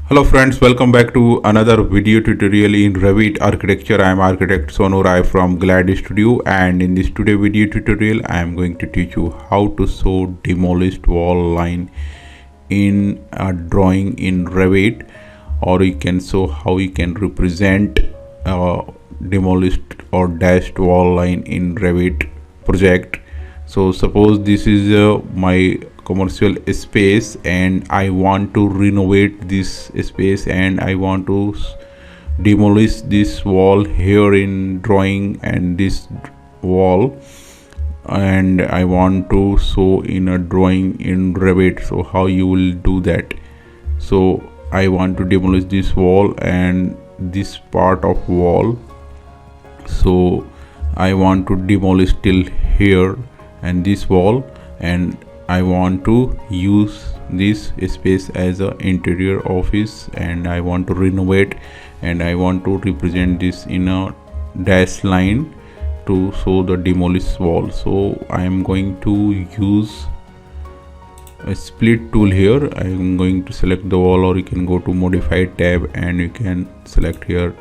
Hello friends, welcome back to another video tutorial in Revit architecture. I am architect Sonu Rai from Glad Studio, and in this today video tutorial I am going to teach you how to show demolished wall line in a drawing in Revit, or you can show how you can represent demolished or dashed wall line in Revit project. So suppose this is my commercial space and I want to renovate this space and I want to demolish this wall here in drawing and this wall, and I want to show in a drawing in Revit. So how you will do that? So I want to demolish this wall and this part of wall, so I want to demolish till here and this wall, and I want to use this space as a interior office and I want to renovate, and I want to represent this in a dash line to show the demolished wall. So I am going to use a split tool here. I am going to select the wall, or you can go to modify tab and you can select here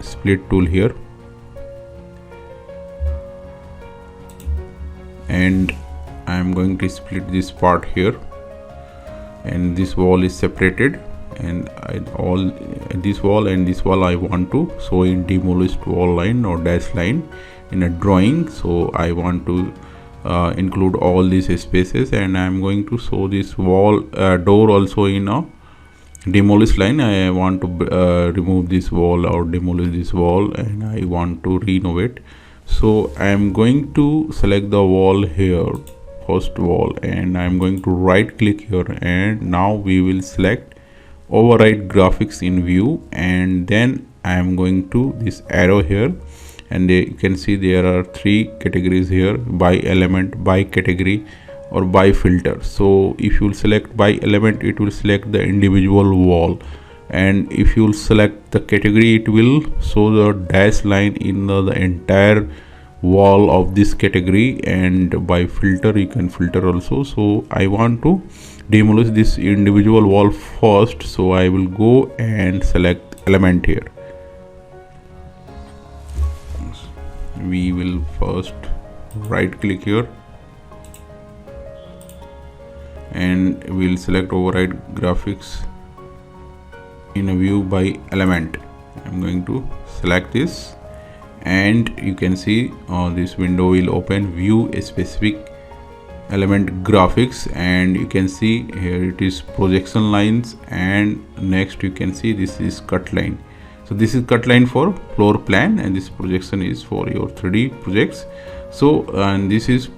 split tool here, and I am going to split this part here, and this wall is separated, and all this wall and this wall I want to show in demolished wall line or dash line in a drawing. So I want to include all these spaces, and I am going to show this wall door also in a demolished line. I want to remove this wall or demolish this wall, and I want to renovate. So I am going to select the wall here, first wall, and I am going to right click here, and now we will select override graphics in view, and then I am going to this arrow here, and you can see there are three categories here: by element, by category, or by filter. So if you will select by element, it will select the individual wall, and if you will select the category, it will show the dash line in the entire wall of this category, and by filter you can filter also. So I want to demolish this individual wall first, so I will go and select element here. We will first right click here and we'll select override graphics in a view by element. I'm going to select this, and you can see this window will open view a specific element graphics, and you can see here it is projection lines, and next you can see this is cut line. So this is cut line for floor plan, and this projection is for your 3D projects. So and this is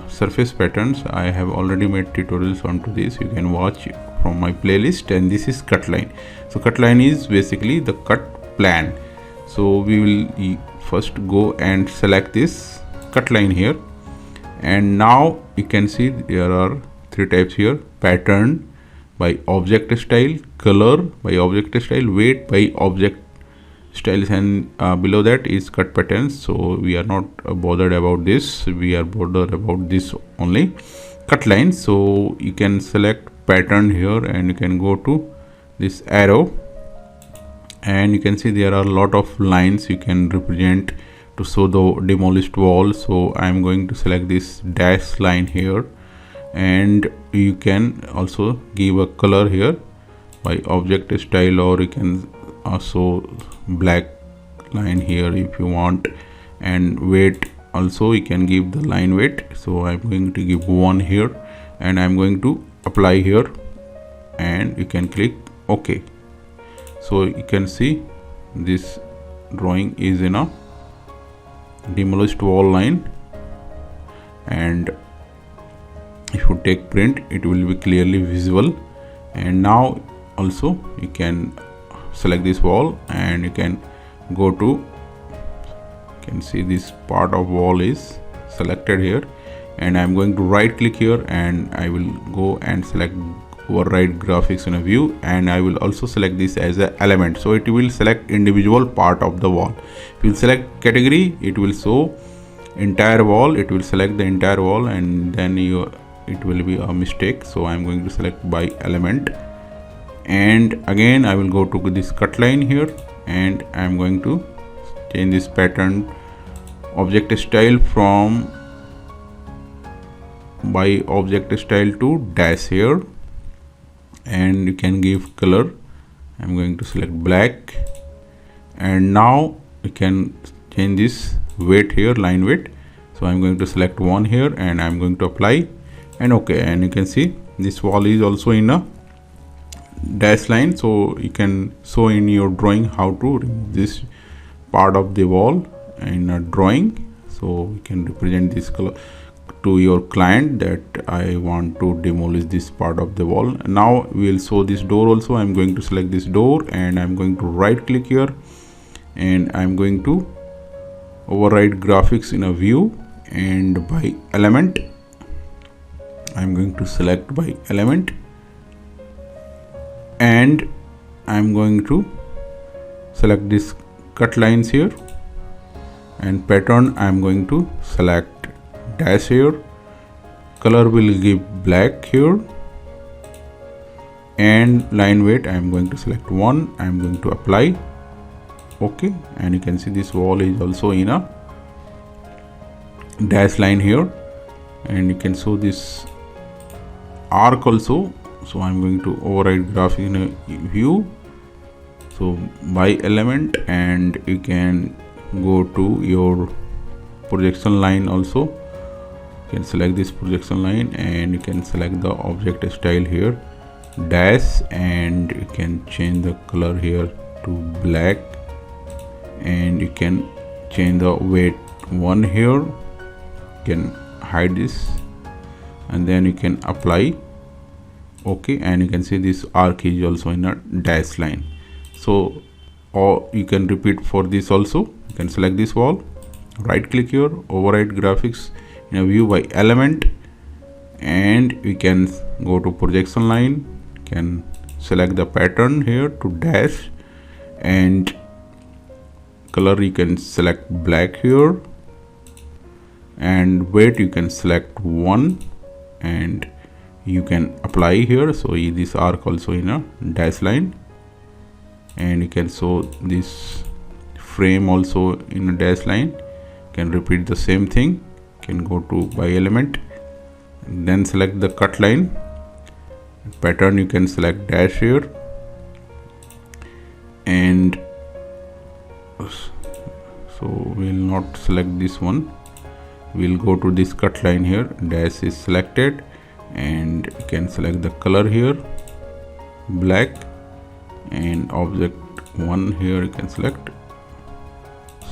surface patterns. I have already made tutorials onto this, you can watch from my playlist. And this is cut line. So cut line is basically the cut plan. So we will first go and select this cut line here, and now you can see there are three types here: pattern, by object style, color by object style, weight by object styles, and below that is cut patterns. So we are not bothered about this, we are bothered about this only, cut line. So you can select pattern here, and you can go to this arrow, and you can see there are a lot of lines you can represent to show the demolished wall. So I am going to select this dash line here, and you can also give a color here by object style, or you can also black line here if you want, and weight also you can give the line weight. So I'm going to give 1 here, and I'm going to apply here, and you can click OK. So you can see this drawing is in a demolished wall line, and if you take print it will be clearly visible. And now also you can select this wall, and you can go to, you can see this part of wall is selected here, and I'm going to right click here, and I will go and select override graphics in a view, and I will also select this as an element, so it will select individual part of the wall. If you select category, it will show entire wall, it will select the entire wall, and then it will be a mistake. So I'm going to select by element, and again I will go to this cut line here, and I am going to change this pattern object style from by object style to dash here, and you can give color. I'm going to select black, and now you can change this weight here, line weight. So I'm going to select 1 here, and I'm going to apply, and okay, and you can see this wall is also in a dash line. So you can show in your drawing how to remove this part of the wall in a drawing. So you can represent this color to your client that I want to demolish this part of the wall. Now we will show this door also. I'm going to select this door, and I'm going to right click here, and I'm going to override graphics in a view, and by element I'm going to select by element, and I'm going to select this cut lines here, and pattern I'm going to select dash here, color will give black here, and line weight I'm going to select 1. I'm going to apply, okay, and you can see this wall is also in a dash line here, and you can show this arc also. So I'm going to override graphic in a view, so by element, and you can go to your projection line also. You can select this projection line, and you can select the object style here, dash, and you can change the color here to black, and you can change the weight 1 here. You can hide this, and then you can apply, okay, and you can see this arc is also in a dash line. So or you can repeat for this also. You can select this wall, right click here, override graphics in a view by element, and we can go to projection line, can select the pattern here to dash, and color you can select black here, and weight you can select 1, and you can apply here. So this arc also in a dash line, and you can show this frame also in a dash line. You can repeat the same thing. You can go to by element, and then select the cut line pattern. You can select dash here, and so we'll not select this one. We'll go to this cut line here, dash is selected, and you can select the color here, black, and object 1 here you can select.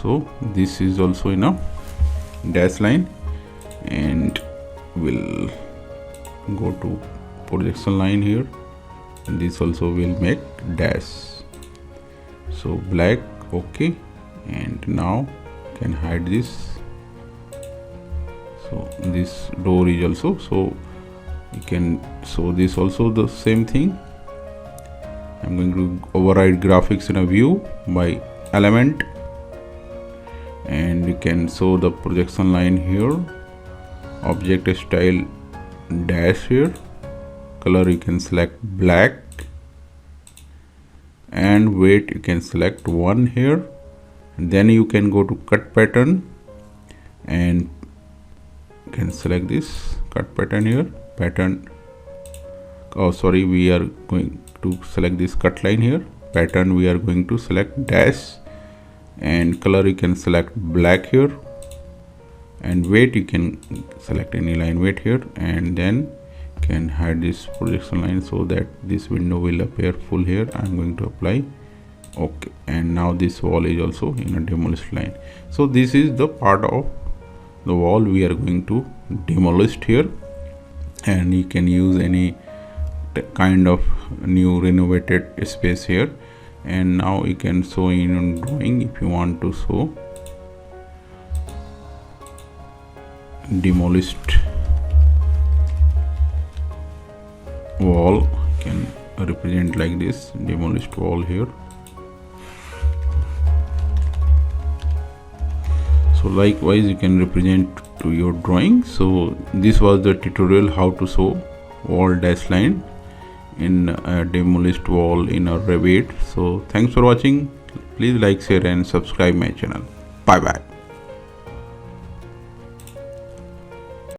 So this is also in a dash line, and we'll go to projection line here, and this also will make dash. So black, okay, and now can hide this. So this door is also, so you can show this also the same thing. I'm going to override graphics in a view by element, and you can show the projection line here, object style dash here, color you can select black, and weight you can select 1 here, and then you can go to cut pattern, and you can select this cut pattern here, pattern, oh sorry, we are going to select this cut line here, pattern we are going to select dash, and color you can select black here, and weight you can select any line weight here, and then can hide this projection line so that this window will appear full here. I'm going to apply, okay, and now this wall is also in a demolished line. So this is the part of the wall we are going to demolish here, and you can use any kind of new renovated space here. And now you can show in drawing if you want to show demolished wall. You can represent like this demolished wall here. So likewise you can represent to your drawing. So this was the tutorial how to show wall dash line in a demolished wall in a Revit. So thanks for watching. Please like, share and subscribe my channel. Bye bye.